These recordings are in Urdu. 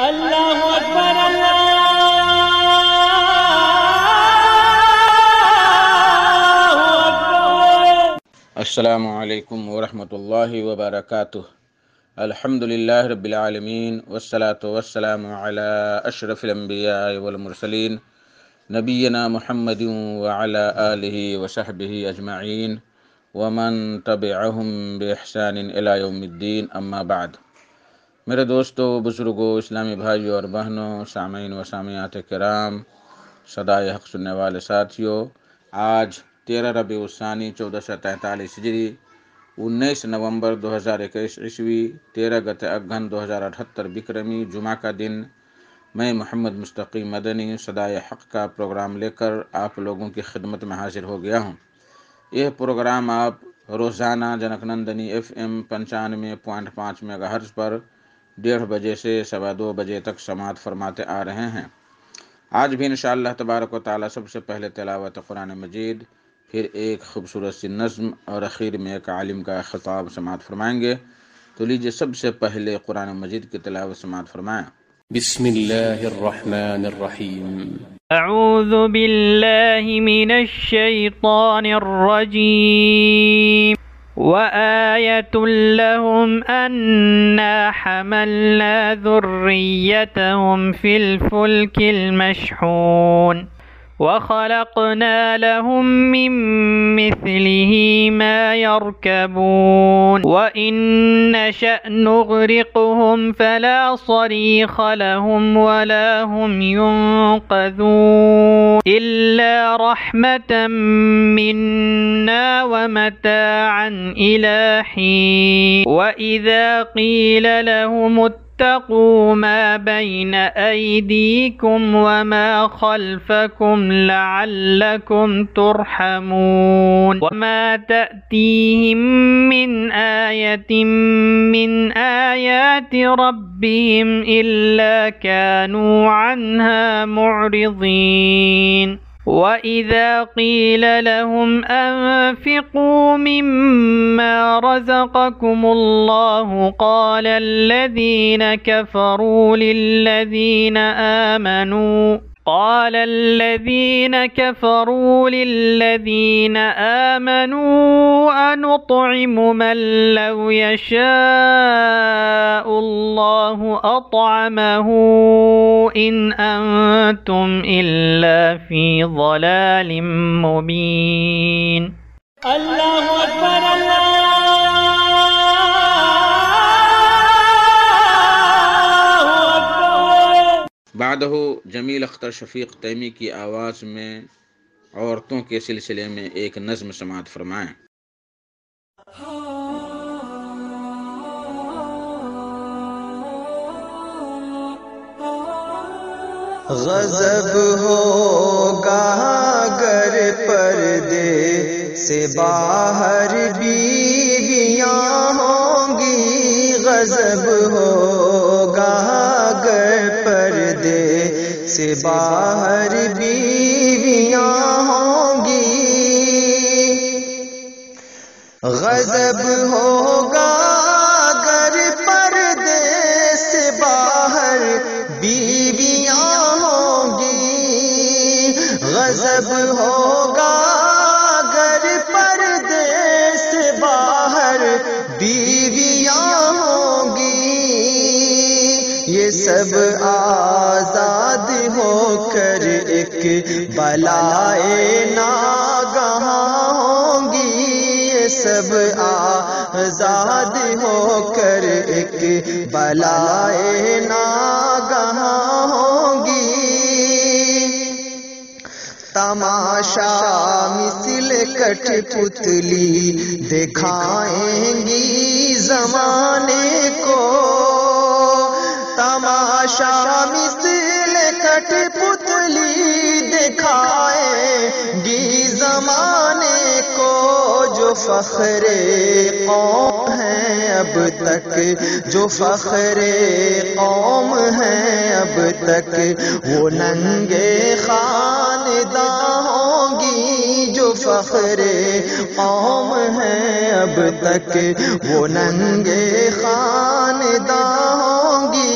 اللہ اکبر اللہ اکبر۔ السلام علیکم ورحمۃ اللہ وبرکاتہ۔ الحمدللہ رب العالمین والصلاة والسلام علی اشرف الانبیاء والمرسلین نبینا محمد وعلی آلہ وصحبہ اجمعین ومن تبعہم بإحسان الی یوم الدین، اما بعد۔ میرے دوستو، بزرگوں، اسلامی بھائیوں اور بہنوں، سامعین و سامعات کرام، صدائے حق سننے والے ساتھیوں، آج 13 ربیع الثانی 1443 ہجری، 19 نومبر 2021 عیسوی، 13 گتے اگہن 2078 بکرمی، جمعہ کا دن، میں محمد مستقیم مدنی صدائے حق کا پروگرام لے کر آپ لوگوں کی خدمت میں حاضر ہو گیا ہوں۔ یہ پروگرام آپ روزانہ junk Nandini FM 95.5 mega hertz پر 1:30 بجے سے 2:15 بجے تک سماعت فرماتے آ رہے ہیں۔ آج بھی انشاءاللہ تبارک و تعالی سب سے پہلے تلاوت قرآن مجید، پھر ایک خوبصورت سی نظم اور اخیر میں ایک عالم کا خطاب سماعت فرمائیں گے۔ تو لیجیے سب سے پہلے قرآن مجید کی تلاوت سماعت فرمائیں۔ بسم اللہ الرحمن الرحیم۔ اعوذ باللہ من الشیطان الرجیم۔ وآیۃ لہم انا حملنا ذریتہم فی الفلک المشحون وخلقنا لهم من مثله ما يركبون وإن نشأ نغرقهم فلا صريخ لهم ولا هم ينقذون إلا رحمة منا ومتاعا إلى حين وإذا قيل لهم اتقوا ما بين أيديكم وما خلفكم لعلكم ترحمون وما تأتيهم من آية من آيات ربهم إلا كانوا عنها معرضين وَإِذَا قِيلَ لَهُمْ أَنفِقُوا مِمَّا رَزَقَكُمُ اللَّهُ قَالَ الَّذِينَ كَفَرُوا لِلَّذِينَ آمَنُوا أَنُطْعِمُ مَن لَّوْ يَشَاءُ اللَّهُ أَطْعَمَهُ إِنْ أَنتُمْ إِلَّا فِي ضَلَالٍ مُّبِينٍ۔ اللہ اکبر بعدہ جمیل اختر شفیق تیمی کی آواز میں عورتوں کے سلسلے میں ایک نظم سماعت فرمائیں۔ غضب ہوگا گر پردے سے باہر بیویاں ہوں گی، غضب ہوگا گر پردے سے باہر بیویاں ہوں گی، غضب ہوگا گر پردے سے باہر بیویاں ہوں گی، غضب ہوگا گر پردے سے باہر بیویاں ہوں گی، یہ سب آزاد ہو کر ایک بلائے ناگہاں ہوں گی، یہ سب آزاد ہو کر ایک بلائے ناگہاں ہوں گی، تماشا مثل کٹ پتلی دکھائیں گی زمانے کو، تماشا مثل کٹ پتلی دکھائیں گی زمانے کو، جو فخر قوم ہیں اب تک، جو فخر قوم ہیں اب تک، وہ ننگے خانداں ہوں گی، جو فخر قوم ہیں اب تک، وہ ننگے خانداں ہوں گی،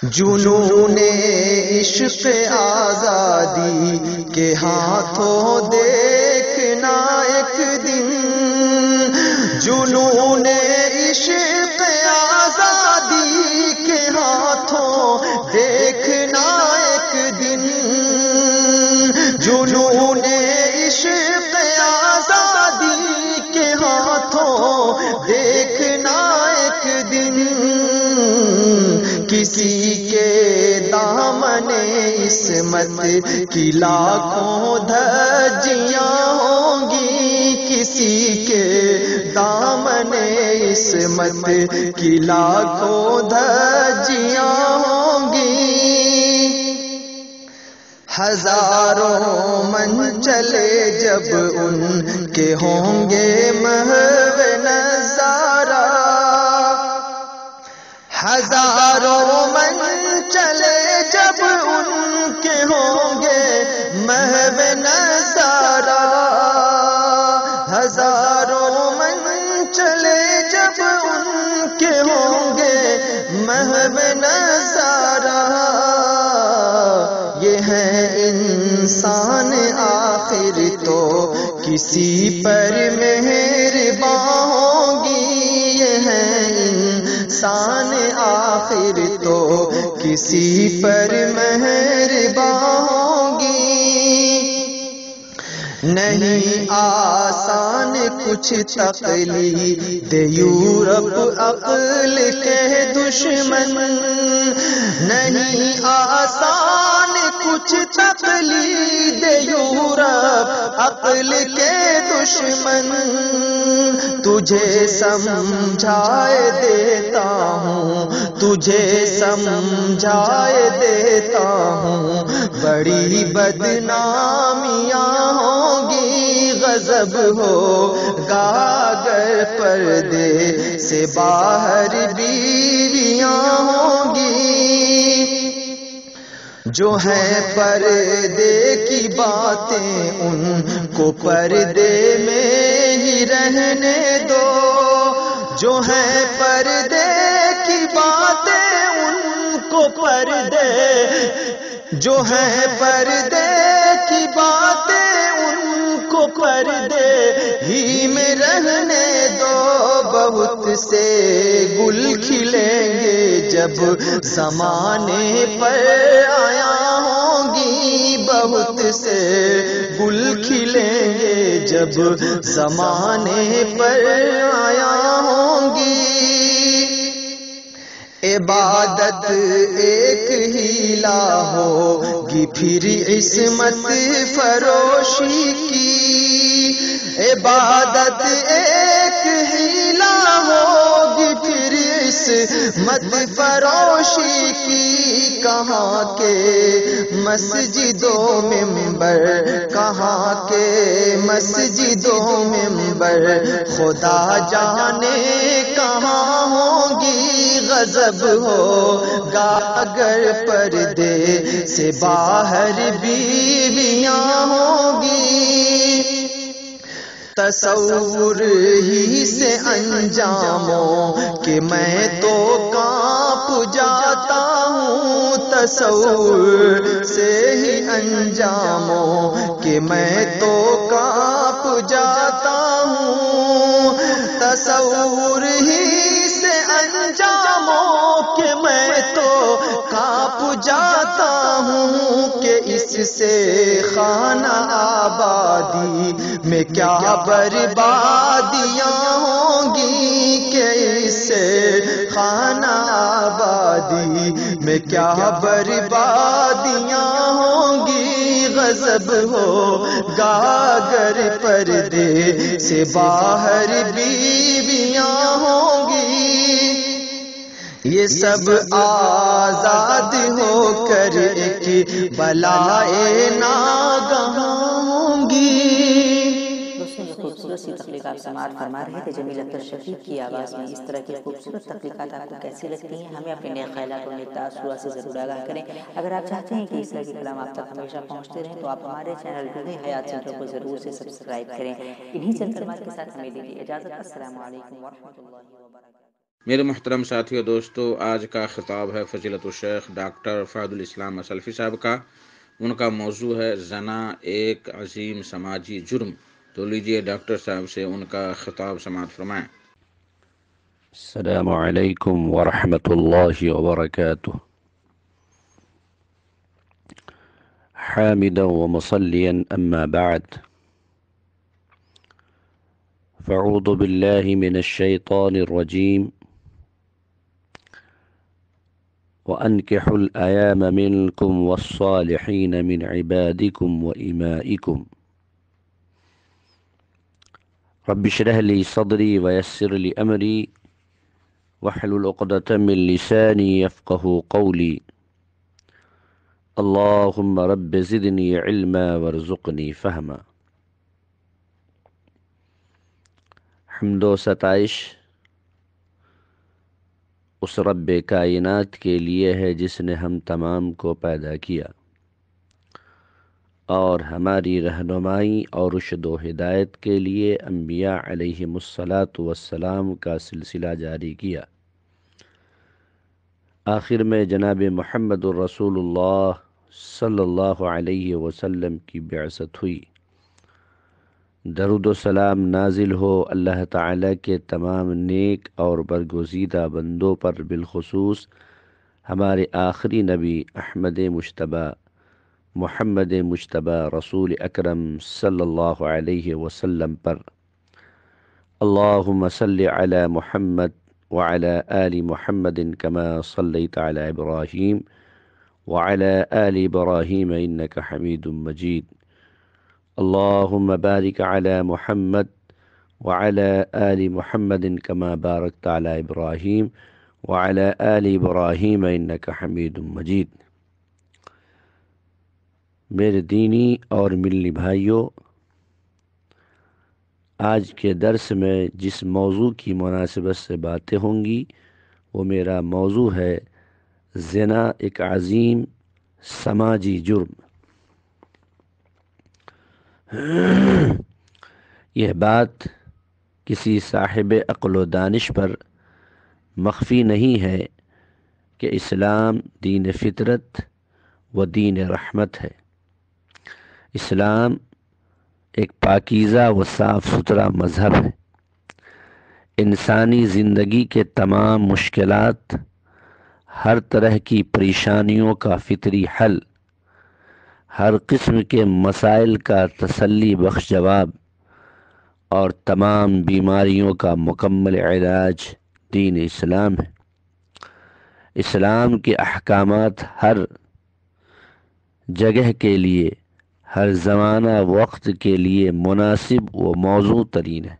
جنون عشق آزادی کے ہاتھوں دیکھنا ایک دن، جنون عشق آزادی کے ہاتھوں دیکھنا ایک دن، جنون عشق آزادی کے ہاتھوں دیکھنا ایک دن، کسی کے دامن عصمت کی لاکھوں دھجیاں ہوں گی، کسی کے دامن عصمت کی لاکھوں دھجیاں ہوں گی، ہزاروں من چلے جب ان کے ہوں گے محو نظارہ، ہزاروں من چلے جب ان کے ہوں گے محو نظارہ، ہزاروں من چلے جب ان کے ہوں گے محو نظارہ، یہ ہے انسان آخر تو کسی پر مہربان ہوں گی، یہ ہے انسان آخر تو کسی پر مہربان ہوں گی، نہیں آسان کچھ تقلید یورپ عقل کے دشمن، نہیں آسان کچھ تقلید یورپ عقل کے دشمن، تجھے سمجھائے دیتا ہوں، تجھے سمجھائے دیتا ہوں، بڑی بدنامیاں ہوں گی، غضب ہوگا اگر پردے سے باہر بیویاں ہوں گی، جو ہے پردے کی باتیں ان کو پردے میں ہی رہنے دو، جو ہے پردے کی باتیں ان کو پردے، جو ہے پردے کی باتیں ان کو پردے ہی میں رہنے دو، بہت سے گل کھلیں گے جب زمانے پر آیا ہوں گی، بہت سے گل کھلیں گے جب زمانے پر آیا ہوں گی، عبادت ایک ہیلا ہوگی پھر عصمت فروشی کی، عبادت ایک ہیلا ہوگی پھر عصمت فروشی کی، کہاں کے مسجدوں منبر، کہاں کے مسجدوں منبر، خدا جانے کہاں ہوں گی، غضب ہوگا اگر پردے سے باہر بیویاں ہوں گی، تصور ہی سے انجاموں کہ میں تو کانپ جاتا ہوں، تصور سے ہی انجاموں کہ میں تو کانپ جاتا ہوں، تصور ہی سے انجاموں کہ میں تو کانپ جاتا ہوں، کہ اس سے خانہ آبادی میں کیا بربادیاں ہوں گی، کہ اس سے خانہ آبادی میں کیا بربادیاں ہوں گی، غضب ہوگا اگر پردے سے باہر بیویاں ہوں گی، یہ سب آزاد ہو کر ایک بلائے ناگہاں ہوں گی۔ خوبصورت سی تخلیق آپ سماعت فرما رہے تھے جمیل اختر شفیق کی آواز میں۔ اس طرح کی خوبصورت تخلیقات آپ کو کیسی لگتی ہیں؟ ہمیں اپنے نئے خیالات اور نئے تاثرات سے ضرور آگاہ کریں۔ اگر آپ چاہتے ہیں کہ اس طرح کے کلام آپ تک ہمیشہ پہنچتے رہیں تو آپ ہمارے چینل روحی حیات سینٹر کو ضرور سے سبسکرائب کریں۔ انہی چند کلمات کے ساتھ ہمیں دیجیے اجازت۔ السلام علیکم ورحمۃ اللہ وبرکاتہ۔ میرے محترم ساتھیو دوستو، آج کا خطاب ہے فضیلت الشیخ ڈاکٹر فہد الاسلام اسلفی صاحب کا۔ ان کا موضوع ہے زنا ایک عظیم سماجی جرم۔ تو لیجئے ڈاکٹر صاحب سے ان کا خطاب سماعت فرمائیں۔ السلام علیکم ورحمۃ اللہ وبرکاتہ۔ حامدا ومصلیا اما بعد، فاعوذ باللہ من الشیطان الرجیم، وانکحوا الایام منکم والصالحین من عبادکم وإمائکم، رب اشرح لی صدری ویسر لی امری واحلل عقدۃ من لسانی یفقہوا قولی، اللہم رب زدنی علما وارزقنی فہما۔ حمد و ستائش اس رب کائنات کے لیے ہے جس نے ہم تمام کو پیدا کیا اور ہماری رہنمائی اور رشد و ہدایت کے لیے انبیاء علیہم الصلاۃ والسلام کا سلسلہ جاری کیا۔ آخر میں جناب محمد الرسول اللہ صلی اللہ علیہ وسلم کی بعثت ہوئی۔ درود و سلام نازل ہو اللہ تعالیٰ کے تمام نیک اور برگزیدہ بندوں پر، بالخصوص ہمارے آخری نبی احمد مجتبیٰ محمد مجتبیٰ رسول اکرم صلی اللہ علیہ وسلم پر۔ اللہم صلی علی محمد وعلی آل محمد کما صلیت علی ابراہیم وعلی آل ابراہیم انک حمید مجید۔ اللہم بارک علی محمد وعلی آل محمد کما بارکت علی ابراہیم وعلی آل ابراہیم انک حمید مجید۔ میرے دینی اور ملی بھائیوں، آج کے درس میں جس موضوع کی مناسبت سے باتیں ہوں گی وہ میرا موضوع ہے زنا ایک عظیم سماجی جرم۔ یہ بات کسی صاحب عقل و دانش پر مخفی نہیں ہے کہ اسلام دین فطرت و دین رحمت ہے۔ اسلام ایک پاکیزہ و صاف ستھرا مذہب ہے۔ انسانی زندگی کے تمام مشکلات، ہر طرح کی پریشانیوں کا فطری حل، ہر قسم کے مسائل کا تسلی بخش جواب اور تمام بیماریوں کا مکمل علاج دین اسلام ہے۔ اسلام کے احکامات ہر جگہ کے لیے، ہر زمانہ وقت کے لیے مناسب و موزوں ترین ہے۔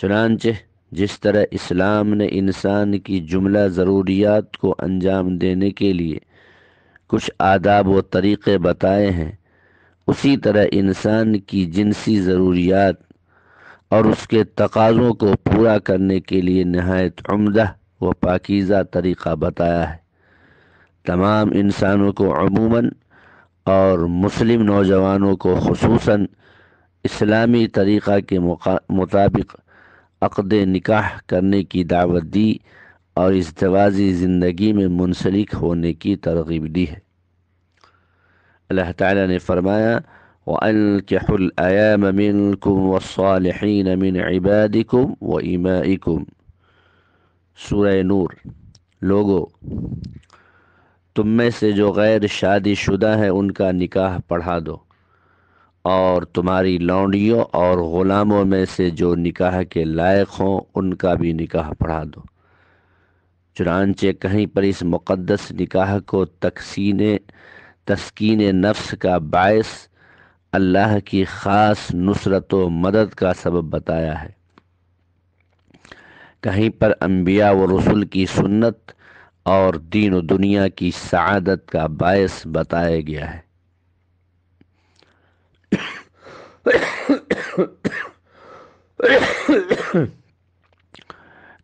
چنانچہ جس طرح اسلام نے انسان کی جملہ ضروریات کو انجام دینے کے لیے کچھ آداب و طریقے بتائے ہیں، اسی طرح انسان کی جنسی ضروریات اور اس کے تقاضوں کو پورا کرنے کے لیے نہایت عمدہ و پاکیزہ طریقہ بتایا ہے۔ تمام انسانوں کو عموماً اور مسلم نوجوانوں کو خصوصاً اسلامی طریقہ کے مطابق عقد نکاح کرنے کی دعوت دی اور ازدواجی زندگی میں منسلک ہونے کی ترغیب دی ہے۔ اللہ تعالیٰ نے فرمایا وَأَنكِحُوا الْأَيَامَ مِنكُمْ وَالصَّالِحِينَ مِنْ عِبَادِكُمْ وَإِمَائِكُمْ۔ سورہ نور۔ لوگو، تم میں سے جو غیر شادی شدہ ہیں ان کا نکاح پڑھا دو، اور تمہاری لونڈیوں اور غلاموں میں سے جو نکاح کے لائق ہوں ان کا بھی نکاح پڑھا دو۔ چنانچہ کہیں پر اس مقدس نکاح کو تسکین نفس کا باعث اللہ کی خاص نصرت و مدد کا سبب بتایا ہے، کہیں پر انبیاء و رسول کی سنت اور دین و دنیا کی سعادت کا باعث بتایا گیا ہے۔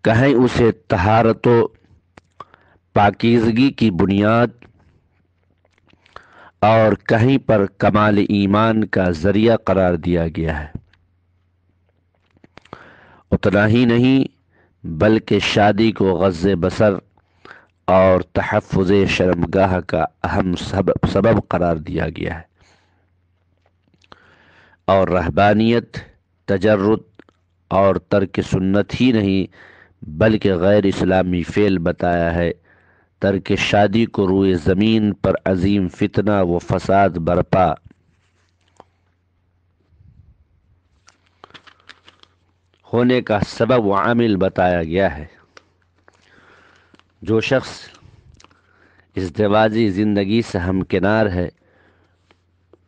کہیں اسے طہارت و پاکیزگی کی بنیاد اور کہیں پر کمال ایمان کا ذریعہ قرار دیا گیا ہے۔ اتنا ہی نہیں بلکہ شادی کو غض بصر اور تحفظ شرمگاہ کا اہم سبب قرار دیا گیا ہے، اور رہبانیت، تجرد اور ترک سنت ہی نہیں بلکہ غیر اسلامی فعل بتایا ہے۔ ترک شادی کو روئے زمین پر عظیم فتنہ و فساد برپا ہونے کا سبب و عامل بتایا گیا ہے۔ جو شخص ازدواجی زندگی سے ہمکنار ہے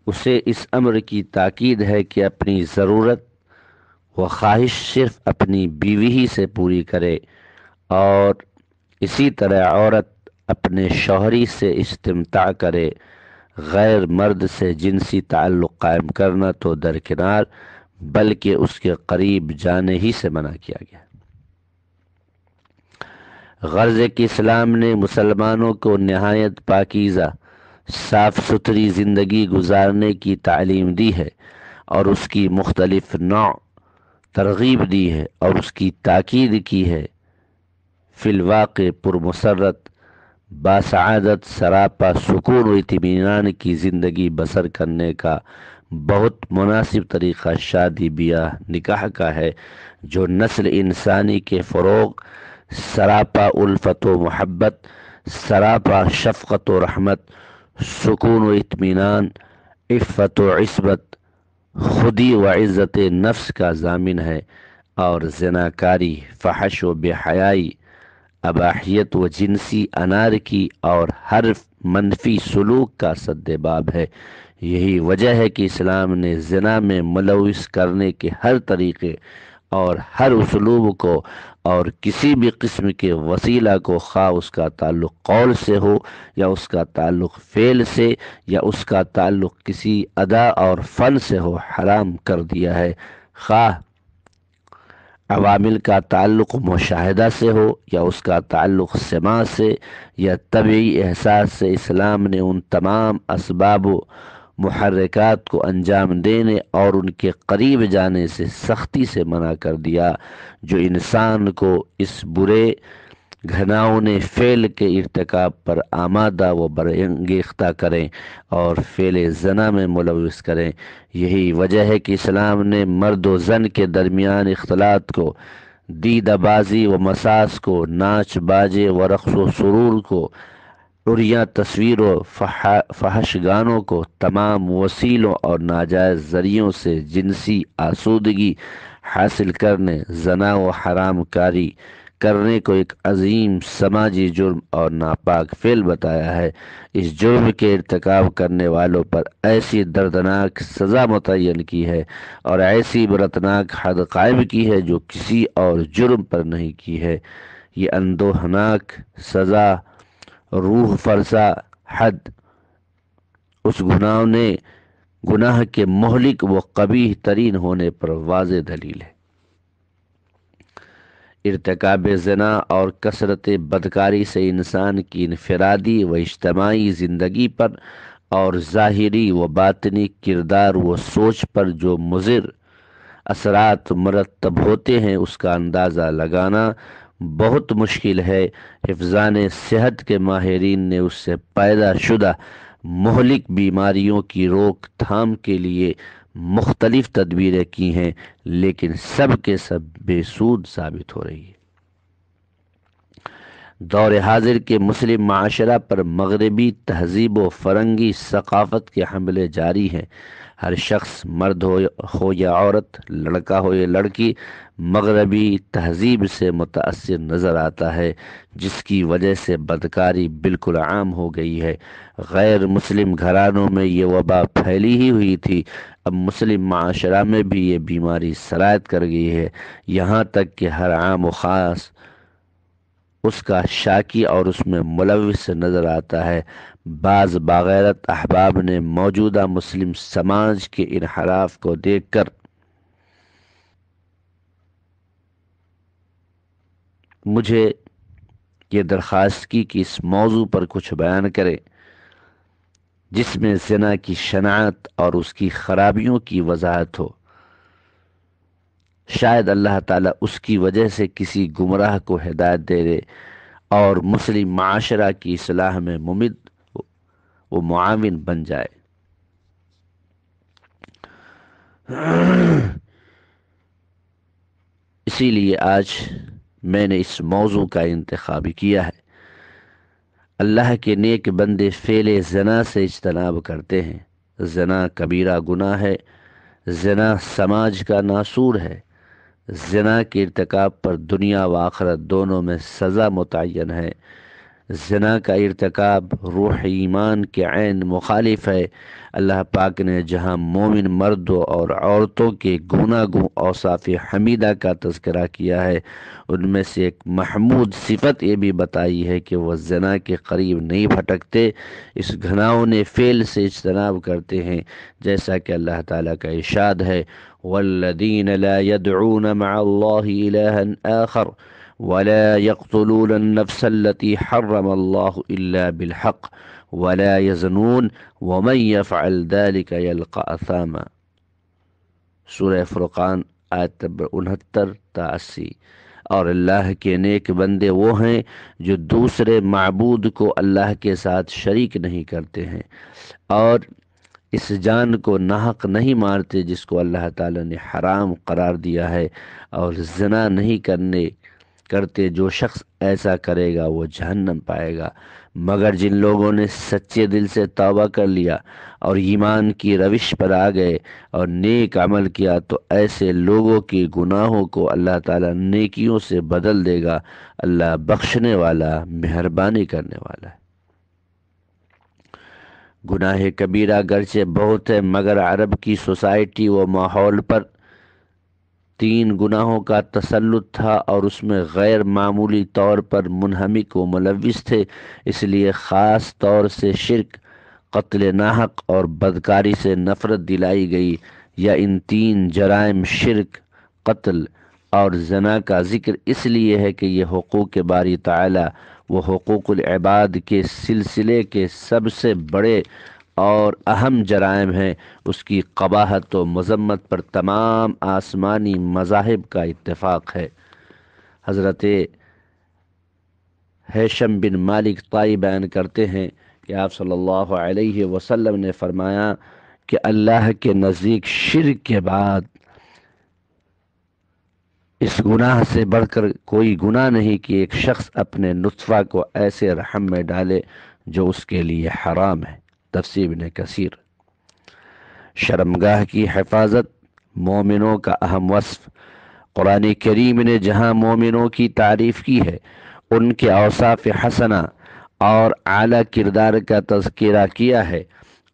اسے اس امر کی تاکید ہے کہ اپنی ضرورت و خواہش صرف اپنی بیوی ہی سے پوری کرے، اور اسی طرح عورت اپنے شوہری سے استمتاع کرے۔ غیر مرد سے جنسی تعلق قائم کرنا تو درکنار، بلکہ اس کے قریب جانے ہی سے منع کیا گیا۔ غرض کہ اسلام نے مسلمانوں کو نہایت پاکیزہ صاف ستھری زندگی گزارنے کی تعلیم دی ہے، اور اس کی مختلف نوع ترغیب دی ہے، اور اس کی تاکید کی ہے۔ فی الواقع پرمسرت، باسعادت، سراپا سکون و اطمینان کی زندگی بسر کرنے کا بہت مناسب طریقہ شادی بیاہ نکاح کا ہے، جو نسل انسانی کے فروغ، سراپا الفت و محبت، سراپا شفقت و رحمت، سکون و اطمینان، عفت و عصمت، خودی و عزت نفس کا ضامن ہے، اور زناکاری، فحش و بے حیائی، اباحیت و جنسی انارکی اور ہر منفی سلوک کا سد باب ہے۔ یہی وجہ ہے کہ اسلام نے زنا میں ملوث کرنے کے ہر طریقے اور ہر اسلوب کو اور کسی بھی قسم کے وسیلہ کو، خواہ اس کا تعلق قول سے ہو یا اس کا تعلق فعل سے یا اس کا تعلق کسی ادا اور فن سے ہو، حرام کر دیا ہے۔ خواہ عوامل کا تعلق مشاہدہ سے ہو یا اس کا تعلق سماع سے یا طبعی احساس سے، اسلام نے ان تمام اسباب و محرکات کو انجام دینے اور ان کے قریب جانے سے سختی سے منع کر دیا، جو انسان کو اس برے گھناؤنے فعل کے ارتکاب پر آمادہ و برانگیختہ کریں اور فعل زنا میں ملوث کریں۔ یہی وجہ ہے کہ اسلام نے مرد و زن کے درمیان اختلاط کو، دیدہ بازی و مساس کو، ناچ باجے و رقص و سرور کو، عریاں تصویر و فحش گانوں کو، تمام وسیلوں اور ناجائز ذریعوں سے جنسی آسودگی حاصل کرنے، زنا و حرام کاری کرنے کو ایک عظیم سماجی جرم اور ناپاک فعل بتایا ہے۔ اس جرم کے ارتکاب کرنے والوں پر ایسی دردناک سزا متعین کی ہے اور ایسی برتناک حد قائم کی ہے جو کسی اور جرم پر نہیں کی ہے۔ یہ اندوہناک سزا، روح فرسا حد اس گناہ کے مہلک و قبیح ترین ہونے پر واضح دلیل ہے۔ ارتکاب زنا اور کثرت بدکاری سے انسان کی انفرادی و اجتماعی زندگی پر اور ظاہری و باطنی کردار و سوچ پر جو مضر اثرات مرتب ہوتے ہیں اس کا اندازہ لگانا بہت مشکل ہے۔ حفظان صحت کے ماہرین نے اس سے پیدا شدہ مہلک بیماریوں کی روک تھام کے لیے مختلف تدبیریں کی ہیں، لیکن سب کے سب بے سود ثابت ہو رہی ہے۔ دور حاضر کے مسلم معاشرہ پر مغربی تہذیب و فرنگی ثقافت کے حملے جاری ہیں۔ ہر شخص، مرد ہو یا عورت، لڑکا ہو یا لڑکی، مغربی تہذیب سے متاثر نظر آتا ہے، جس کی وجہ سے بدکاری بالکل عام ہو گئی ہے۔ غیر مسلم گھرانوں میں یہ وبا پھیلی ہی ہوئی تھی، اب مسلم معاشرہ میں بھی یہ بیماری سرایت کر گئی ہے، یہاں تک کہ ہر عام و خاص اس کا شاکی اور اس میں ملوث نظر آتا ہے۔ بعض باغیرت احباب نے موجودہ مسلم سماج کے انحراف کو دیکھ کر مجھے یہ درخواست کی کہ اس موضوع پر کچھ بیان کریں جس میں زنا کی شناعت اور اس کی خرابیوں کی وضاحت ہو۔ شاید اللہ تعالیٰ اس کی وجہ سے کسی گمراہ کو ہدایت دے دے اور مسلم معاشرہ کی اصلاح میں وہ معاون بن جائے۔ اسی لیے آج میں نے اس موضوع کا انتخاب کیا ہے۔ اللہ کے نیک بندے فعل زنا سے اجتناب کرتے ہیں۔ زنا کبیرہ گناہ ہے، زنا سماج کا ناسور ہے، زنا کے ارتکاب پر دنیا و آخرت دونوں میں سزا متعین ہے۔ زنا کا ارتکاب روح ایمان کے عین مخالف ہے۔ اللہ پاک نے جہاں مومن مردوں اور عورتوں کے گوناگوں اوصاف حمیدہ کا تذکرہ کیا ہے، ان میں سے ایک محمود صفت یہ بھی بتائی ہے کہ وہ زنا کے قریب نہیں بھٹکتے، اس گھناؤنے فعل سے اجتناب کرتے ہیں، جیسا کہ اللہ تعالیٰ کا ارشاد ہے والذین لا يدعون مع اللہ الہا آخر ولا يقتلون النفس التي حرم الله إلا بالحق ولا يزنون ومن يفعل ذلك يلقى أثاما۔ سورہ فرقان آیت نمبر 69 تا 80۔ اور اللہ کے نیک بندے وہ ہیں جو دوسرے معبود کو اللہ کے ساتھ شریک نہیں کرتے ہیں، اور اس جان کو ناحق نہیں مارتے جس کو اللہ تعالی نے حرام قرار دیا ہے، اور زنا نہیں کرتے، جو شخص ایسا کرے گا وہ جہنم پائے گا۔ مگر جن لوگوں نے سچے دل سے توبہ کر لیا اور ایمان کی روش پر آ گئے اور نیک عمل کیا تو ایسے لوگوں کے گناہوں کو اللہ تعالیٰ نیکیوں سے بدل دے گا۔ اللہ بخشنے والا، مہربانی کرنے والا ہے۔ گناہ کبیرہ گرچہ بہت ہے، مگر عرب کی سوسائٹی و ماحول پر 3 گناہوں کا تسلط تھا اور اس میں غیر معمولی طور پر منہمک و ملوث تھے، اس لیے خاص طور سے شرک، قتل ناحق اور بدکاری سے نفرت دلائی گئی، یا ان 3 جرائم شرک، قتل اور زنا کا ذکر اس لیے ہے کہ یہ حقوق باری تعالی وہ حقوق العباد کے سلسلے کے سب سے بڑے اور اہم جرائم ہیں۔ اس کی قباحت و مذمت پر تمام آسمانی مذاہب کا اتفاق ہے۔ حضرت ہیثم بن مالک طائی بیان کرتے ہیں کہ آپ صلی اللہ علیہ وسلم نے فرمایا کہ اللہ کے نزدیک شرک کے بعد اس گناہ سے بڑھ کر کوئی گناہ نہیں کہ ایک شخص اپنے نطفہ کو ایسے رحم میں ڈالے جو اس کے لیے حرام ہے۔ تفسیر ابن کثیر۔ شرمگاہ کی حفاظت مومنوں کا اہم وصف۔ قرآن کریم نے جہاں مومنوں کی تعریف کی ہے، ان کے اوصاف حسنہ اور اعلیٰ کردار کا تذکرہ کیا ہے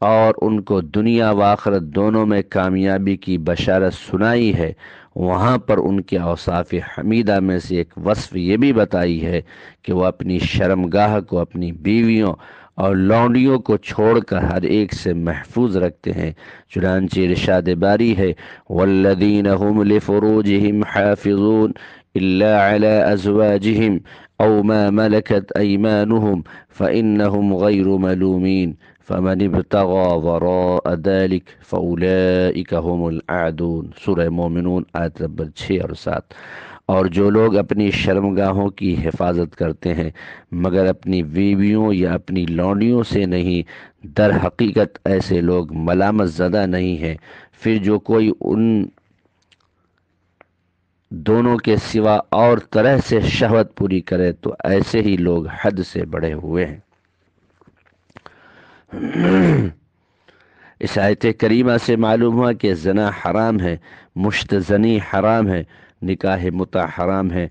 اور ان کو دنیا و آخرت دونوں میں کامیابی کی بشارت سنائی ہے، وہاں پر ان کے اوصاف حمیدہ میں سے ایک وصف یہ بھی بتائی ہے کہ وہ اپنی شرمگاہ کو اپنی بیویوں اور لونڈیوں کو چھوڑ کر ہر ایک سے محفوظ رکھتے ہیں۔ چنانچہ ارشاد باری ہے والذین هم لفروجهم حافظون الا على ازواجهم او ما ملكت ایمانهم فانهم غیر ملومین فمن ابتغى وراء ذلك فاولئک هم العادون۔ سورہ مومنون آیت نمبر 6 اور 7۔ اور جو لوگ اپنی شرمگاہوں کی حفاظت کرتے ہیں مگر اپنی بیویوں یا اپنی لونڈیوں سے نہیں، در حقیقت ایسے لوگ ملامت زدہ نہیں ہیں۔ پھر جو کوئی ان دونوں کے سوا اور طرح سے شہوت پوری کرے تو ایسے ہی لوگ حد سے بڑھے ہوئے ہیں۔ اس آیت کریمہ سے معلوم ہوا کہ زنا حرام ہے، مشت زنی حرام ہے، نکاح متع حرام ہے،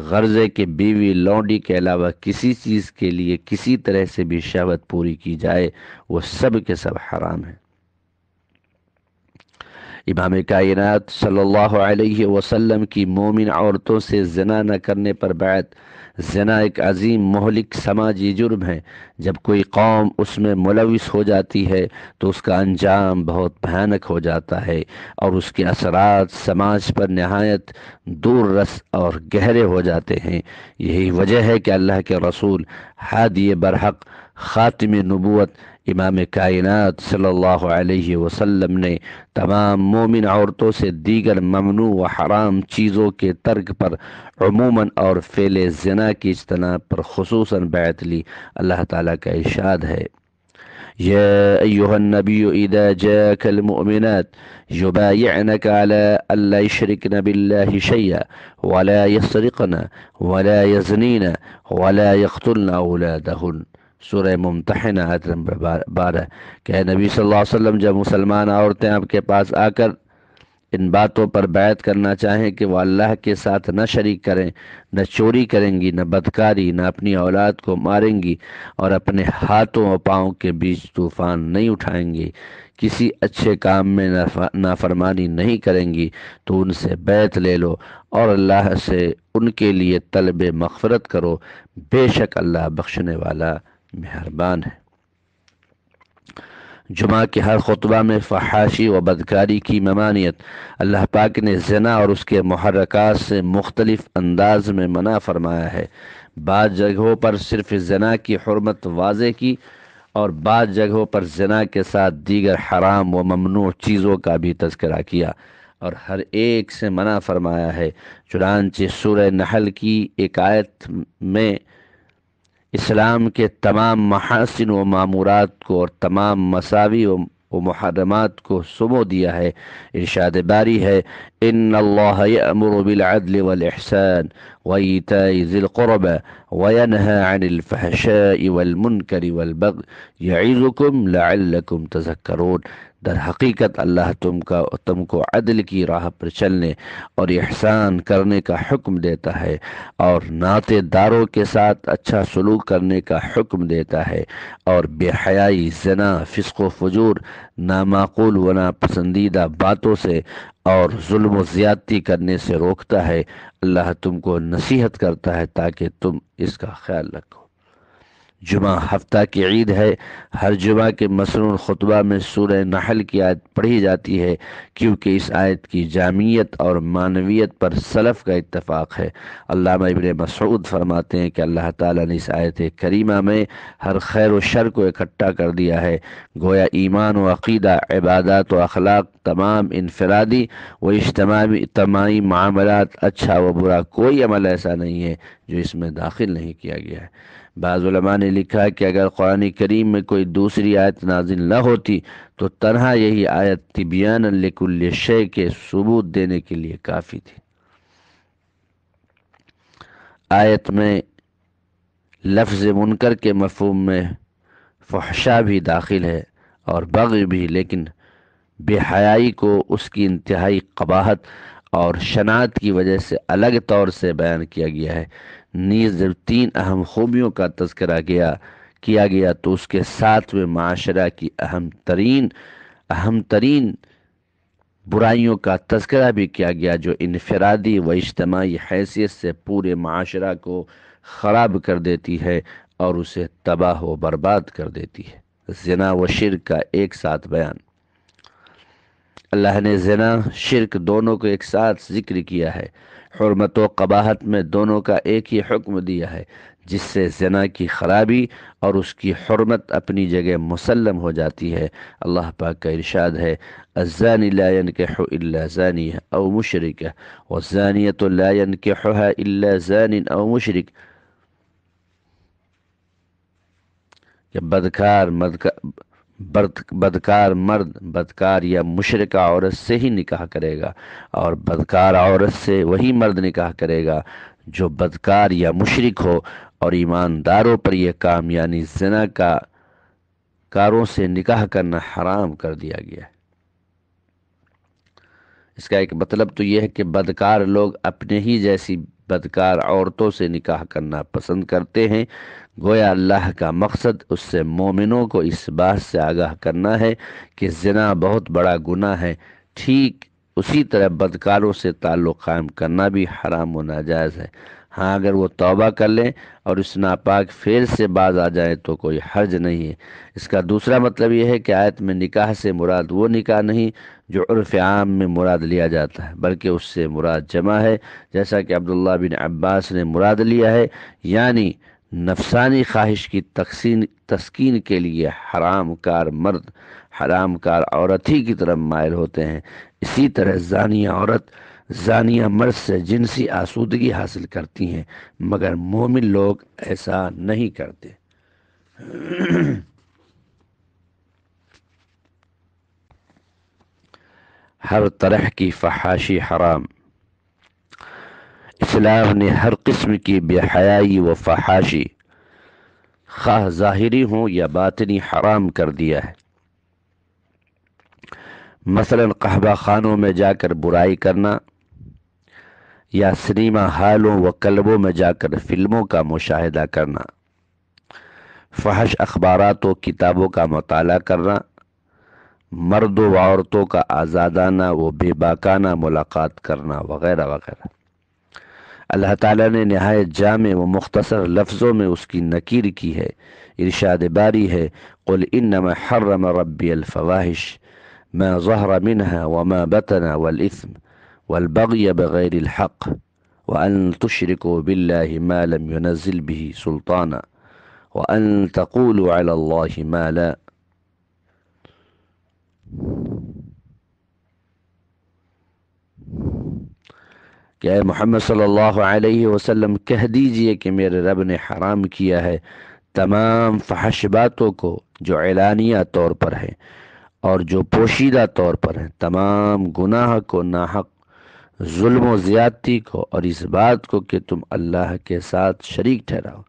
غرض کہ بیوی لونڈی کے علاوہ کسی چیز کے لیے کسی طرح سے بھی شہوت پوری کی جائے وہ سب کے سب حرام ہے۔ امام کائنات صلی اللہ علیہ وسلم کی مومن عورتوں سے زنا نہ کرنے پر بیعت۔ زنا ایک عظیم مہلک سماجی جرم ہے۔ جب کوئی قوم اس میں ملوث ہو جاتی ہے تو اس کا انجام بہت بھیانک ہو جاتا ہے اور اس کے اثرات سماج پر نہایت دور رس اور گہرے ہو جاتے ہیں۔ یہی وجہ ہے کہ اللہ کے رسول ہادی برحق، خاتم نبوت، امام کائنات صلی اللہ علیہ وسلم نے تمام مومن عورتوں سے دیگر ممنوع و حرام چیزوں کے ترک پر عموماً اور فعل زنا کی اجتناب پر خصوصاً بیعت لی۔ اللہ تعالیٰ کا ارشاد ہے، یا ایہا النبی اذا جاءک المؤمنات یبایعنک علی الا یشرکن باللہ شیئا ولا یسرقن ولا یزنین ولا یقتلن اولادہن۔ سورہ ممتحنہ آیت نمبر 12 کہ اے نبی صلی اللہ علیہ وسلم، جب مسلمان عورتیں آپ کے پاس آ کر ان باتوں پر بیعت کرنا چاہیں کہ وہ اللہ کے ساتھ نہ شریک کریں، نہ چوری کریں گی، نہ بدکاری، نہ اپنی اولاد کو ماریں گی، اور اپنے ہاتھوں اور پاؤں کے بیچ طوفان نہیں اٹھائیں گی، کسی اچھے کام میں نافرمانی نہیں کریں گی، تو ان سے بیعت لے لو اور اللہ سے ان کے لیے طلب مغفرت کرو، بے شک اللہ بخشنے والا مہربان ہے۔ جمعہ کے ہر خطبہ میں فحاشی و بدکاری کی ممانعت۔ اللہ پاک نے زنا اور اس کے محرکات سے مختلف انداز میں منع فرمایا ہے۔ بعض جگہوں پر صرف زنا کی حرمت واضح کی اور بعض جگہوں پر زنا کے ساتھ دیگر حرام و ممنوع چیزوں کا بھی تذکرہ کیا اور ہر ایک سے منع فرمایا ہے۔ چنانچہ سورہ نحل کی ایک آیت میں اسلام کے تمام محاسن و معمورات کو اور تمام مساوی و محرمات کو سمو دیا ہے۔ ارشاد باری ہے، ان اللہ یأمر بالعدل والاحسان وایتاء ذی القربى وینہی عن الفحشاء والمنکر والبغی یعظکم لعلکم تذکرون۔ در حقیقت اللہ تم کو عدل کی راہ پر چلنے اور احسان کرنے کا حکم دیتا ہے اور ناطے داروں کے ساتھ اچھا سلوک کرنے کا حکم دیتا ہے اور بے حیائی، زنا، فسق و فجور، نامعقول و ناپسندیدہ باتوں سے اور ظلم و زیادتی کرنے سے روکتا ہے۔ اللہ تم کو نصیحت کرتا ہے تاکہ تم اس کا خیال رکھو۔ جمعہ ہفتہ کی عید ہے۔ ہر جمعہ کے مسنون خطبہ میں سورہ نحل کی آیت پڑھی جاتی ہے کیونکہ اس آیت کی جامعیت اور معنویت پر سلف کا اتفاق ہے۔ علامہ ابن مسعود فرماتے ہیں کہ اللہ تعالیٰ نے اس آیت کریمہ میں ہر خیر و شر کو اکٹھا کر دیا ہے، گویا ایمان و عقیدہ، عبادات و اخلاق، تمام انفرادی و اجتماعی معاملات، اچھا و برا کوئی عمل ایسا نہیں ہے جو اس میں داخل نہیں کیا گیا ہے۔ بعض علماء نے لکھا کہ اگر قرآن کریم میں کوئی دوسری آیت نازل نہ ہوتی تو تنہا یہی آیت تبیانا لکل شیء کے ثبوت دینے کے لیے کافی تھی۔ آیت میں لفظ منکر کے مفہوم میں فحشا بھی داخل ہے اور بغی بھی، لیکن بے حیائی کو اس کی انتہائی قباحت اور شناعت کی وجہ سے الگ طور سے بیان کیا گیا ہے۔ نیز جب 3 اہم خوبیوں کا تذکرہ کیا گیا تو اس کے ساتھ میں معاشرہ کی اہم ترین برائیوں کا تذکرہ بھی کیا گیا جو انفرادی و اجتماعی حیثیت سے پورے معاشرہ کو خراب کر دیتی ہے اور اسے تباہ و برباد کر دیتی ہے۔ زنا و شرک کا ایک ساتھ بیان۔ اللہ نے زنا، شرک دونوں کو ایک ساتھ ذکر کیا ہے۔ حرمت و قباحت میں دونوں کا ایک ہی حکم دیا ہے، جس سے زنا کی خرابی اور اس کی حرمت اپنی جگہ مسلم ہو جاتی ہے۔ اللہ پاک کا ارشاد ہے، الزانی لا ينكح الا زانیہ او مشرکہ والزانیۃ لا ينكحها الا زان او مشرک۔ کہ بدکار مرد بدکار یا مشرکہ عورت سے ہی نکاح کرے گا اور بدکار عورت سے وہی مرد نکاح کرے گا جو بدکار یا مشرک ہو، اور ایمانداروں پر یہ کام یعنی زنا کاروں سے نکاح کرنا حرام کر دیا گیا ہے۔ اس کا ایک مطلب تو یہ ہے کہ بدکار لوگ اپنے ہی جیسی بدکار عورتوں سے نکاح کرنا پسند کرتے ہیں۔ گویا اللہ کا مقصد اس سے مومنوں کو اس بات سے آگاہ کرنا ہے کہ زنا بہت بڑا گناہ ہے، ٹھیک اسی طرح بدکاروں سے تعلق قائم کرنا بھی حرام و ناجائز ہے۔ ہاں اگر وہ توبہ کر لیں اور اس ناپاک فعل سے باز آ جائیں تو کوئی حرج نہیں ہے۔ اس کا دوسرا مطلب یہ ہے کہ آیت میں نکاح سے مراد وہ نکاح نہیں جو عرف عام میں مراد لیا جاتا ہے، بلکہ اس سے مراد جمع ہے، جیسا کہ عبداللہ بن عباس نے مراد لیا ہے، یعنی نفسانی خواہش کی تسکین کے لیے حرام کار مرد حرام کار عورت ہی کی طرف مائل ہوتے ہیں، اسی طرح زانیہ عورت زانیہ مرد سے جنسی آسودگی حاصل کرتی ہیں، مگر مومن لوگ ایسا نہیں کرتے۔ ہر طرح کی فحاشی حرام۔ اسلام نے ہر قسم کی بے حیائی و فحاشی خواہ ظاہری ہوں یا باطنی حرام کر دیا ہے۔ مثلا قہوہ خانوں میں جا کر برائی کرنا یا سنیما ہالوں و کلبوں میں جا کر فلموں کا مشاہدہ کرنا، فحش اخبارات و کتابوں کا مطالعہ کرنا، مرد و عورتوں کا آزادانہ و بے باکانہ ملاقات کرنا وغیرہ وغیرہ۔ اللہ تعالیٰ نے نہایت جامع و مختصر لفظوں میں اس کی نکیر کی ہے۔ ارشاد باری ہے، قل انما حرم ربی الفواحش ما ظہر منها وما بطن والإثم والبغی بغیر الحق وأن تشركوا بالله ما لم ينزل به سلطانا وأن تقولوا على الله ما لا۔ کہ اے محمد صلی اللہ علیہ وسلم کہہ دیجئے کہ میرے رب نے حرام کیا ہے تمام فحش باتوں کو جو اعلانیہ طور پر ہے اور جو پوشیدہ طور پر ہیں، تمام گناہ کو، ناحق ظلم و زیادتی کو، اور اس بات کو کہ تم اللہ کے ساتھ شریک ٹھہراؤ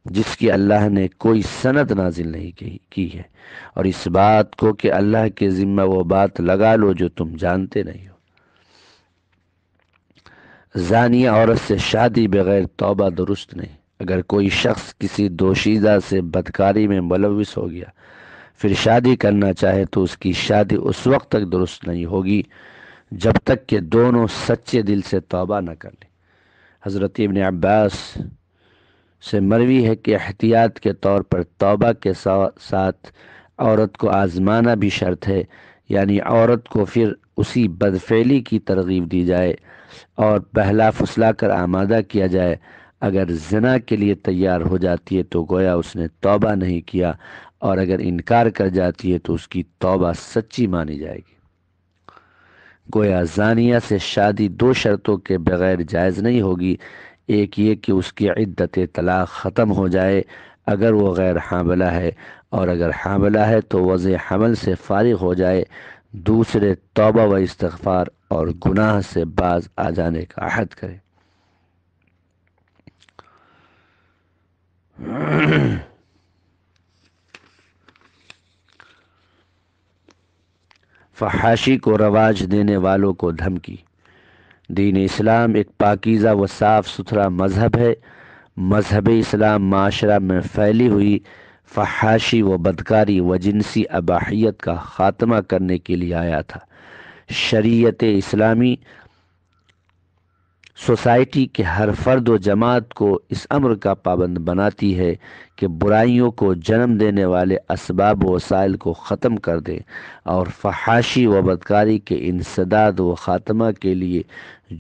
جس کی اللہ نے کوئی سند نازل نہیں کی ہے، اور اس بات کو کہ اللہ کے ذمہ وہ بات لگا لو جو تم جانتے نہیں ہو۔ زانیہ عورت سے شادی بغیر توبہ درست نہیں۔ اگر کوئی شخص کسی دوشیزہ سے بدکاری میں ملوث ہو گیا پھر شادی کرنا چاہے تو اس کی شادی اس وقت تک درست نہیں ہوگی جب تک کہ دونوں سچے دل سے توبہ نہ کر لیں۔ حضرت ابن عباس سے مروی ہے کہ احتیاط کے طور پر توبہ کے ساتھ عورت کو آزمانا بھی شرط ہے، یعنی عورت کو پھر اسی بدفعلی کی ترغیب دی جائے اور بہلا پھسلا کر آمادہ کیا جائے۔ اگر زنا کے لیے تیار ہو جاتی ہے تو گویا اس نے توبہ نہیں کیا، اور اگر انکار کر جاتی ہے تو اس کی توبہ سچی مانی جائے گی۔ گویا زانیہ سے شادی دو شرطوں کے بغیر جائز نہیں ہوگی، ایک یہ کہ اس کی عدت طلاق ختم ہو جائے اگر وہ غیر حاملہ ہے، اور اگر حاملہ ہے تو وضع حمل سے فارغ ہو جائے، دوسرے توبہ و استغفار اور گناہ سے باز آ جانے کا عہد کرے۔ فحاشی کو رواج دینے والوں کو دھمکی۔ دین اسلام ایک پاکیزہ و صاف ستھرا مذہب ہے۔ مذہب اسلام معاشرہ میں پھیلی ہوئی فحاشی و بدکاری و جنسی اباحیت کا خاتمہ کرنے کے لیے آیا تھا۔ شریعت اسلامی سوسائٹی کے ہر فرد و جماعت کو اس امر کا پابند بناتی ہے کہ برائیوں کو جنم دینے والے اسباب و وسائل کو ختم کر دے اور فحاشی و بدکاری کے انسداد و خاتمہ کے لیے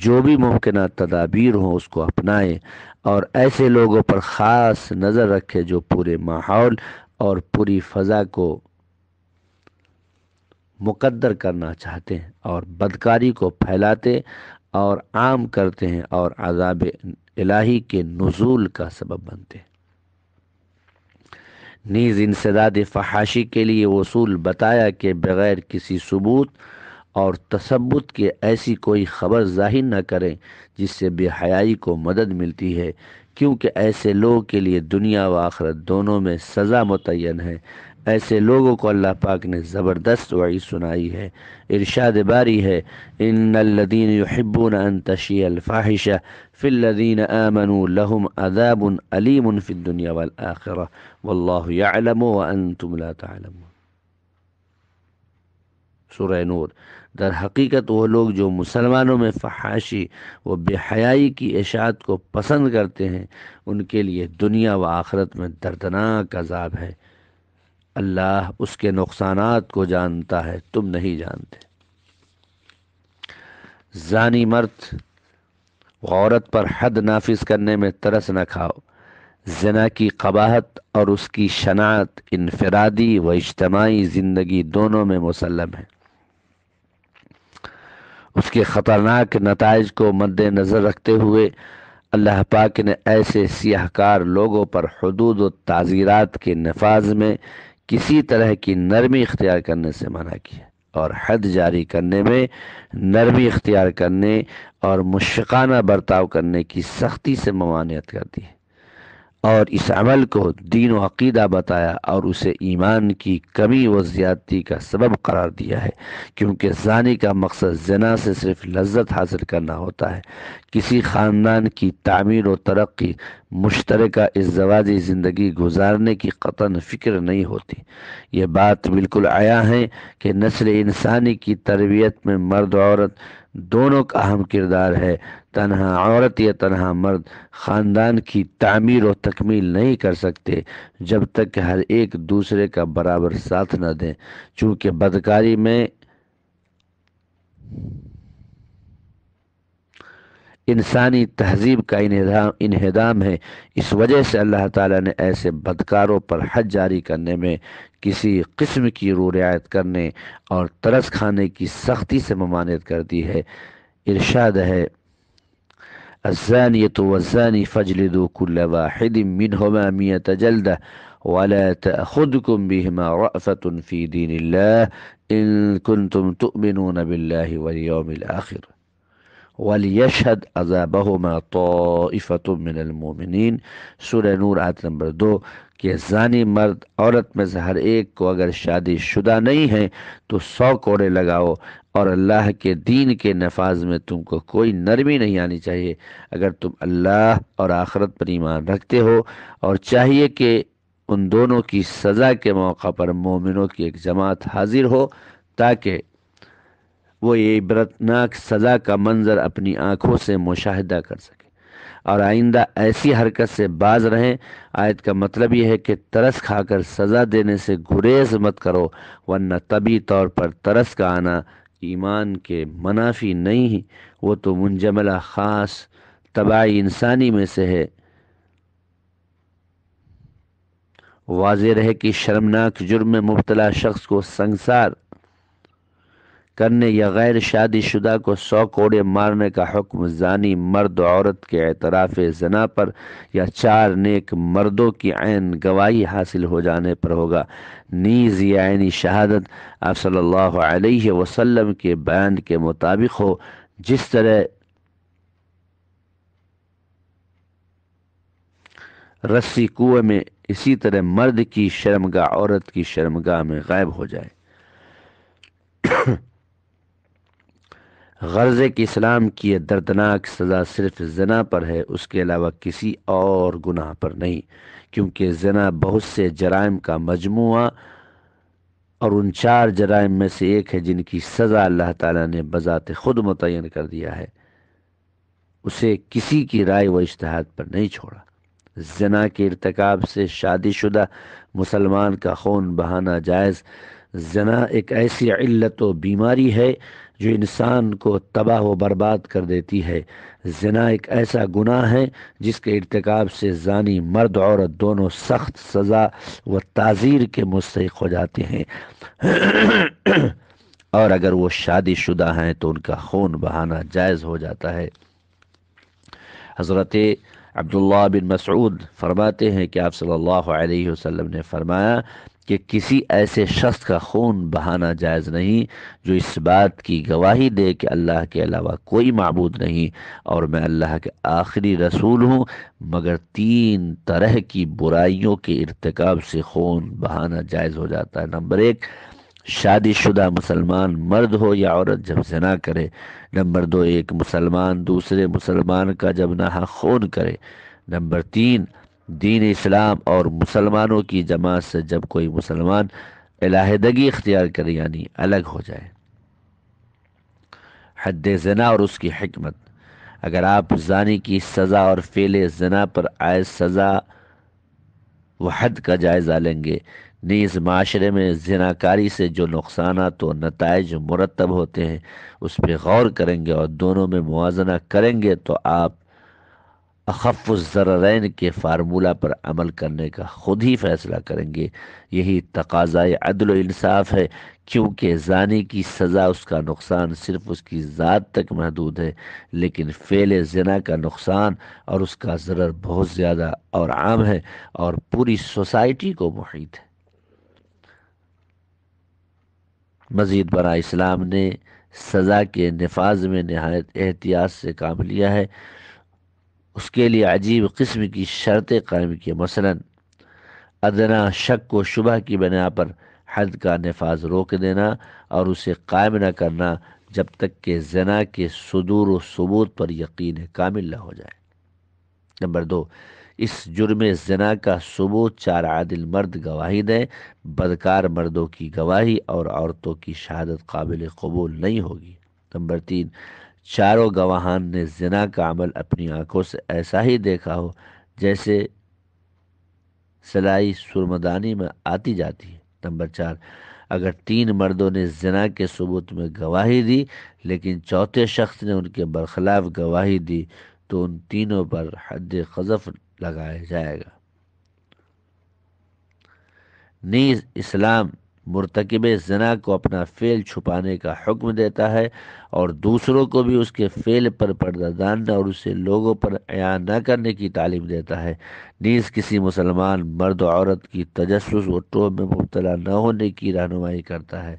جو بھی ممکنہ تدابیر ہوں اس کو اپنائے، اور ایسے لوگوں پر خاص نظر رکھے جو پورے ماحول اور پوری فضا کو مقدر کرنا چاہتے ہیں اور بدکاری کو پھیلاتے اور عام کرتے ہیں اور عذاب الہی کے نزول کا سبب بنتے ہیں۔ نیز انسداد فحاشی کے لیے اصول بتایا کہ بغیر کسی ثبوت اور تثبت کے ایسی کوئی خبر ظاہر نہ کریں جس سے بے حیائی کو مدد ملتی ہے، کیونکہ ایسے لوگوں کے لیے دنیا و آخرت دونوں میں سزا متعین ہے۔ ایسے لوگوں کو اللہ پاک نے زبردست وعید سنائی ہے۔ ارشاد باری ہے، ان الذین یحبون ان تشیع الفاحشہ فی الذین آمنوا لهم عذاب علیم فی الدنیا والآخرہ واللہ یعلم وانتم لا تعلمون۔ سورہ نور۔ در حقیقت وہ لوگ جو مسلمانوں میں فحاشی و بے حیائی کی اشاعت کو پسند کرتے ہیں ان کے لیے دنیا و آخرت میں دردناک عذاب ہے۔ اللہ اس کے نقصانات کو جانتا ہے، تم نہیں جانتے۔ زانی مرد و عورت پر حد نافذ کرنے میں ترس نہ کھاؤ، زنا کی قباحت اور اس کی شناعت انفرادی و اجتماعی زندگی دونوں میں مسلم ہے۔ اس کے خطرناک نتائج کو مد نظر رکھتے ہوئے اللہ پاک نے ایسے سیاہ کار لوگوں پر حدود و تعزیرات کے نفاذ میں کسی طرح کی نرمی اختیار کرنے سے منع کیا اور حد جاری کرنے میں نرمی اختیار کرنے اور مشفقانہ برتاؤ کرنے کی سختی سے ممانعت کر دی، اور اس عمل کو دین و عقیدہ بتایا اور اسے ایمان کی کمی و زیادتی کا سبب قرار دیا ہے، کیونکہ زانی کا مقصد زنا سے صرف لذت حاصل کرنا ہوتا ہے۔ کسی خاندان کی تعمیر و ترقی مشترکہ ازدواجی زندگی گزارنے کی قطعاً فکر نہیں ہوتی۔ یہ بات بالکل عیاں ہے کہ نسل انسانی کی تربیت میں مرد و عورت دونوں کا اہم کردار ہے۔ تنہا عورت یا تنہا مرد خاندان کی تعمیر و تکمیل نہیں کر سکتے جب تک کہ ہر ایک دوسرے کا برابر ساتھ نہ دیں، چونکہ بدکاری میں انسانی تہذیب کا انہدام ہے۔ اس وجہ سے اللہ تعالیٰ نے ایسے بدکاروں پر حد جاری کرنے میں کسی قسم کی رعایت کرنے اور ترس کھانے کی سختی سے ممانعت کر دی ہے۔ ارشاد ہے، الزانية والزاني فاجلدوا كل واحد منهما 100 جلدة ولا تأخذكم بهما رأفة في دين الله إن كنتم تؤمنون بالله واليوم الآخر وَلْيَشْهَدْ عَذَابَهُمَا طَائِفَةٌ مِّنَ الْمُؤْمِنِينَ۔ سورہ نور آیت نمبر 2 کہ زانی مرد عورت میں سے ہر ایک کو اگر شادی شدہ نہیں ہے تو 100 کوڑے لگاؤ، اور اللہ کے دین کے نفاذ میں تم کو کوئی نرمی نہیں آنی چاہیے اگر تم اللہ اور آخرت پر ایمان رکھتے ہو، اور چاہیے کہ ان دونوں کی سزا کے موقع پر مومنوں کی ایک جماعت حاضر ہو تاکہ وہ یہ عبرتناک سزا کا منظر اپنی آنکھوں سے مشاہدہ کر سکے اور آئندہ ایسی حرکت سے باز رہیں۔ آیت کا مطلب یہ ہے کہ ترس کھا کر سزا دینے سے گریز مت کرو، ورنہ طبی طور پر ترس کا آنا ایمان کے منافی نہیں، وہ تو منجملہ خاص طباعی انسانی میں سے ہے۔ واضح رہے کہ شرمناک جرم میں مبتلا شخص کو سنگسار کرنے یا غیر شادی شدہ کو 100 کوڑے مارنے کا حکم زانی مرد و عورت کے اعتراف زنا پر یا 4 نیک مردوں کی عین گواہی حاصل ہو جانے پر ہوگا۔ نیز یہ عینی شہادت آپ صلی اللہ علیہ وسلم کے بیان کے مطابق ہو، جس طرح رسی کنویں میں اسی طرح مرد کی شرمگاہ عورت کی شرمگاہ میں غائب ہو جائے۔ غرض کہ اسلام کی یہ دردناک سزا صرف زنا پر ہے، اس کے علاوہ کسی اور گناہ پر نہیں، کیونکہ زنا بہت سے جرائم کا مجموعہ اور ان 4 جرائم میں سے ایک ہے جن کی سزا اللہ تعالیٰ نے بذات خود متعین کر دیا ہے، اسے کسی کی رائے و اجتہاد پر نہیں چھوڑا۔ زنا کے ارتکاب سے شادی شدہ مسلمان کا خون بہانا جائز۔ زنا ایک ایسی علت و بیماری ہے جو انسان کو تباہ و برباد کر دیتی ہے۔ زنا ایک ایسا گناہ ہے جس کے ارتکاب سے زانی مرد و عورت دونوں سخت سزا و تعزیر کے مستحق ہو جاتے ہیں، اور اگر وہ شادی شدہ ہیں تو ان کا خون بہانا جائز ہو جاتا ہے۔ حضرت عبداللہ بن مسعود فرماتے ہیں کہ آپ صلی اللہ علیہ وسلم نے فرمایا کہ کسی ایسے شخص کا خون بہانا جائز نہیں جو اس بات کی گواہی دے کہ اللہ کے علاوہ کوئی معبود نہیں اور میں اللہ کے آخری رسول ہوں، مگر 3 طرح کی برائیوں کے ارتکاب سے خون بہانا جائز ہو جاتا ہے۔ نمبر 1، شادی شدہ مسلمان مرد ہو یا عورت جب زنا کرے۔ نمبر 2، ایک مسلمان دوسرے مسلمان کا جب ناحق خون کرے۔ نمبر 3، دین اسلام اور مسلمانوں کی جماعت سے جب کوئی مسلمان علیحدگی اختیار کرے یعنی الگ ہو جائے۔ حد زنا اور اس کی حکمت۔ اگر آپ زانی کی سزا اور فعل زنا پر عائد سزا و حد کا جائزہ لیں گے، نیز معاشرے میں زناکاری سے جو نقصانات و نتائج مرتب ہوتے ہیں اس پہ غور کریں گے اور دونوں میں موازنہ کریں گے تو آپ اخف الضررین کے فارمولہ پر عمل کرنے کا خود ہی فیصلہ کریں گے۔ یہی تقاضائے عدل و انصاف ہے، کیونکہ زانی کی سزا، اس کا نقصان صرف اس کی ذات تک محدود ہے، لیکن فعل زنا کا نقصان اور اس کا ضرر بہت زیادہ اور عام ہے اور پوری سوسائٹی کو محیط ہے۔ مزید برآں اسلام نے سزا کے نفاذ میں نہایت احتیاط سے کام لیا ہے۔ اس کے لیے عجیب قسم کی شرطیں قائم کی، مثلا ادنا شک و شبہ کی بنا پر حد کا نفاذ روک دینا اور اسے قائم نہ کرنا جب تک کہ زنا کے صدور و ثبوت پر یقین کامل نہ ہو جائے۔ نمبر 2، اس جرم زنا کا ثبوت 4 عادل مرد گواہی دیں، بدکار مردوں کی گواہی اور عورتوں کی شہادت قابل قبول نہیں ہوگی۔ نمبر 3، چاروں گواہان نے زنا کا عمل اپنی آنکھوں سے ایسا ہی دیکھا ہو جیسے سلائی سرمدانی میں آتی جاتی ہے۔ نمبر 4، اگر 3 مردوں نے زنا کے ثبوت میں گواہی دی لیکن چوتھے شخص نے ان کے برخلاف گواہی دی تو ان تینوں پر حد قذف لگایا جائے گا۔ نیز اسلام مرتکب زنا کو اپنا فعل چھپانے کا حکم دیتا ہے اور دوسروں کو بھی اس کے فعل پر پردہ داننا اور اسے لوگوں پر عیاں نہ کرنے کی تعلیم دیتا ہے۔ نیز کسی مسلمان مرد و عورت کی تجسس و ٹوہ میں مبتلا نہ ہونے کی رہنمائی کرتا ہے۔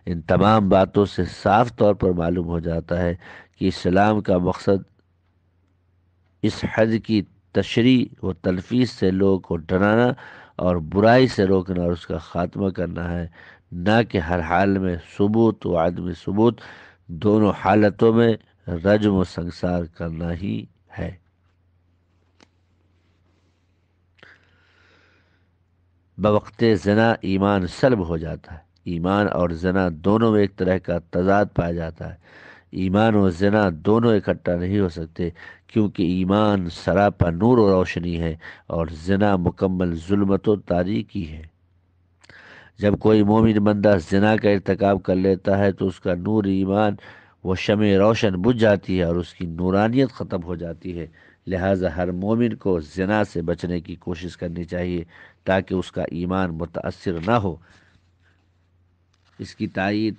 ان تمام باتوں سے صاف طور پر معلوم ہو جاتا ہے کہ اسلام کا مقصد اس حد کی تشریح و تنفیذ سے لوگوں کو ڈرانا اور برائی سے روکنا اور اس کا خاتمہ کرنا ہے، نہ کہ ہر حال میں ثبوت و عدم ثبوت دونوں حالتوں میں رجم و سنگسار کرنا ہی ہے۔ بوقت زنا ایمان سلب ہو جاتا ہے۔ ایمان اور زنا دونوں میں ایک طرح کا تضاد پایا جاتا ہے۔ ایمان و زنا دونوں اکٹھا نہیں ہو سکتے، کیونکہ ایمان سراپا نور و روشنی ہے اور زنا مکمل ظلمت و تاریکی ہے۔ جب کوئی مومن بندہ زنا کا ارتکاب کر لیتا ہے تو اس کا نور ایمان وہ شمع روشن بجھ جاتی ہے اور اس کی نورانیت ختم ہو جاتی ہے۔ لہٰذا ہر مومن کو زنا سے بچنے کی کوشش کرنی چاہیے تاکہ اس کا ایمان متاثر نہ ہو۔ اس کی تائید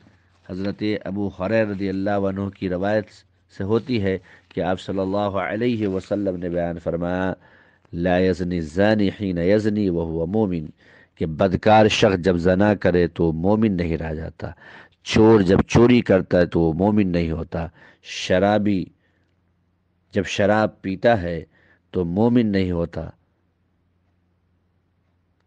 حضرت ابو ہریرہ رضی اللہ عنہ کی روایت سے ہوتی ہے کہ آپ صلی اللہ علیہ وسلم نے بیان فرمایا، لا یزنی الزانی حین یزنی وہو مومن، کہ بدکار شخص جب زنا کرے تو مومن نہیں رہ جاتا، چور جب چوری کرتا ہے تو وہ مومن نہیں ہوتا، شرابی جب شراب پیتا ہے تو مومن نہیں ہوتا۔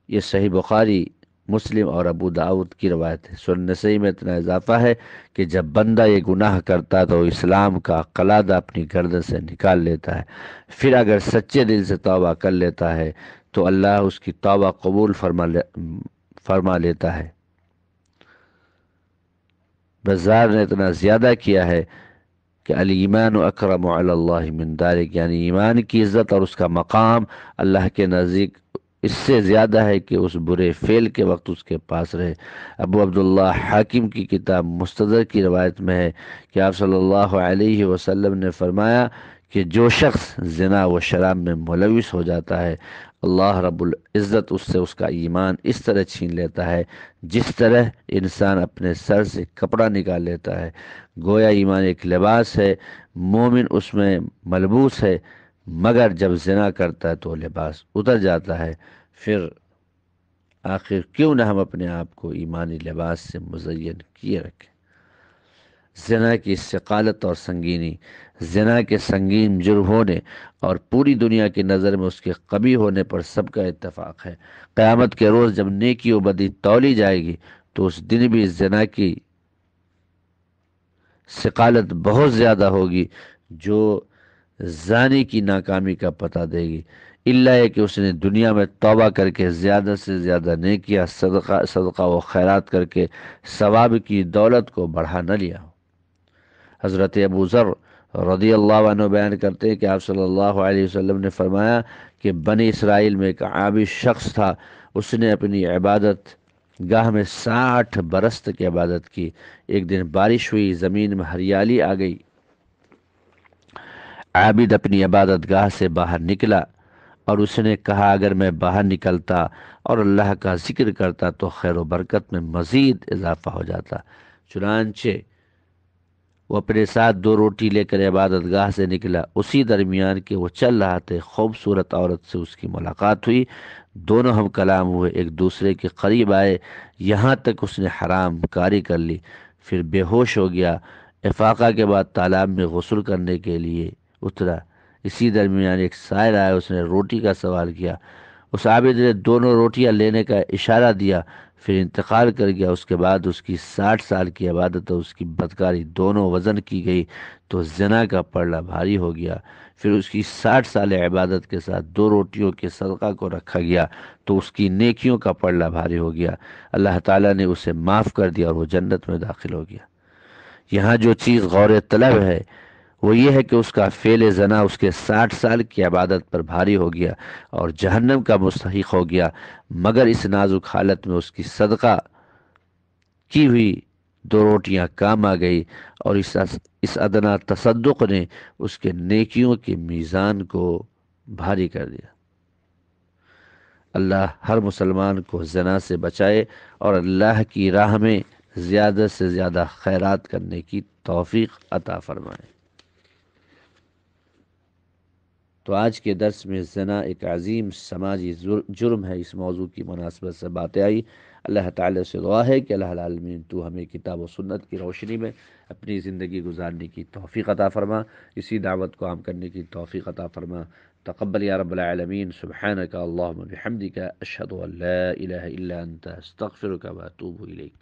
یہ صحیح بخاری، مسلم اور ابو داؤد کی روایت ہے۔ سنن نسائی میں اتنا اضافہ ہے کہ جب بندہ یہ گناہ کرتا ہے تو اسلام کا قلادہ اپنی گردن سے نکال لیتا ہے، پھر اگر سچے دل سے توبہ کر لیتا ہے تو اللہ اس کی توبہ قبول فرما لیتا ہے۔ بزار نے اتنا زیادہ کیا ہے کہ الایمان اکرم علی اللہ من ذلک، یعنی ایمان کی عزت اور اس کا مقام اللہ کے نزدیک اس سے زیادہ ہے کہ اس برے فعل کے وقت اس کے پاس رہے۔ ابو عبداللہ حاکم کی کتاب مستدرک کی روایت میں ہے کہ آپ صلی اللہ علیہ وسلم نے فرمایا کہ جو شخص زنا و شراب میں ملوث ہو جاتا ہے، اللہ رب العزت اس سے اس کا ایمان اس طرح چھین لیتا ہے جس طرح انسان اپنے سر سے کپڑا نکال لیتا ہے۔ گویا ایمان ایک لباس ہے، مومن اس میں ملبوس ہے، مگر جب زنا کرتا ہے تو لباس اتر جاتا ہے۔ پھر آخر کیوں نہ ہم اپنے آپ کو ایمانی لباس سے مزین کیے رکھیں۔ زنا کی ثقالت اور سنگینی، زنا کے سنگین جرم ہونے اور پوری دنیا کی نظر میں اس کے قبیح ہونے پر سب کا اتفاق ہے۔ قیامت کے روز جب نیکی و بدی تولی جائے گی تو اس دن بھی زنا کی ثقالت بہت زیادہ ہوگی جو زانی کی ناکامی کا پتہ دے گی، الا ہے کہ اس نے دنیا میں توبہ کر کے زیادہ سے زیادہ نیکیاں صدقہ و خیرات کر کے ثواب کی دولت کو بڑھا نہ لیا ہو۔ حضرت ابو ذر رضی اللہ عنہ بیان کرتے ہیں کہ آپ صلی اللہ علیہ وسلم نے فرمایا کہ بنی اسرائیل میں ایک عابد شخص تھا، اس نے اپنی عبادت گاہ میں 60 برس تک عبادت کی۔ ایک دن بارش ہوئی، زمین میں ہریالی آ گئی، عابد اپنی عبادت گاہ سے باہر نکلا اور اس نے کہا اگر میں باہر نکلتا اور اللہ کا ذکر کرتا تو خیر و برکت میں مزید اضافہ ہو جاتا۔ چنانچہ وہ اپنے ساتھ 2 روٹی لے کر عبادت گاہ سے نکلا۔ اسی درمیان کہ وہ چل رہا تھا خوبصورت عورت سے اس کی ملاقات ہوئی، دونوں ہم کلام ہوئے، ایک دوسرے کے قریب آئے، یہاں تک اس نے حرام کاری کر لی، پھر بے ہوش ہو گیا۔ افاقہ کے بعد تالاب میں غسل کرنے کے لیے اترا، اسی درمیان ایک سائل آیا، اس نے روٹی کا سوال کیا، اس عابد نے دونوں روٹیاں لینے کا اشارہ دیا، پھر انتقال کر گیا۔ اس کے بعد اس کی 60 سال کی عبادت اور اس کی بدکاری دونوں وزن کی گئی تو زنا کا پلڑا بھاری ہو گیا۔ پھر اس کی 60 سال عبادت کے ساتھ 2 روٹیوں کے صدقہ کو رکھا گیا تو اس کی نیکیوں کا پلڑا بھاری ہو گیا، اللہ تعالیٰ نے اسے معاف کر دیا اور وہ جنت میں داخل ہو گیا۔ یہاں جو چیز غور طلب ہے وہ یہ ہے کہ اس کا فعل زنا اس کے 60 سال کی عبادت پر بھاری ہو گیا اور جہنم کا مستحق ہو گیا، مگر اس نازک حالت میں اس کی صدقہ کی ہوئی 2 روٹیاں کام آ گئی اور اس ادنا تصدق نے اس کے نیکیوں کے میزان کو بھاری کر دیا۔ اللہ ہر مسلمان کو زنا سے بچائے اور اللہ کی راہ میں زیادہ سے زیادہ خیرات کرنے کی توفیق عطا فرمائے۔ تو آج کے درس میں زنا ایک عظیم سماجی جرم ہے، اس موضوع کی مناسبت سے باتیں آئی۔ اللہ تعالیٰ سے دعا ہے کہ اللہ العالمین تو ہمیں کتاب و سنت کی روشنی میں اپنی زندگی گزارنے کی توفیق عطا فرما، اسی دعوت کو عام کرنے کی توفیق عطا فرما۔ تقبل یا رب العالمین۔ سبحانک اللہم بحمدک، اشہد ان لا الہ الا انت، استغفرک و اتوب الیک۔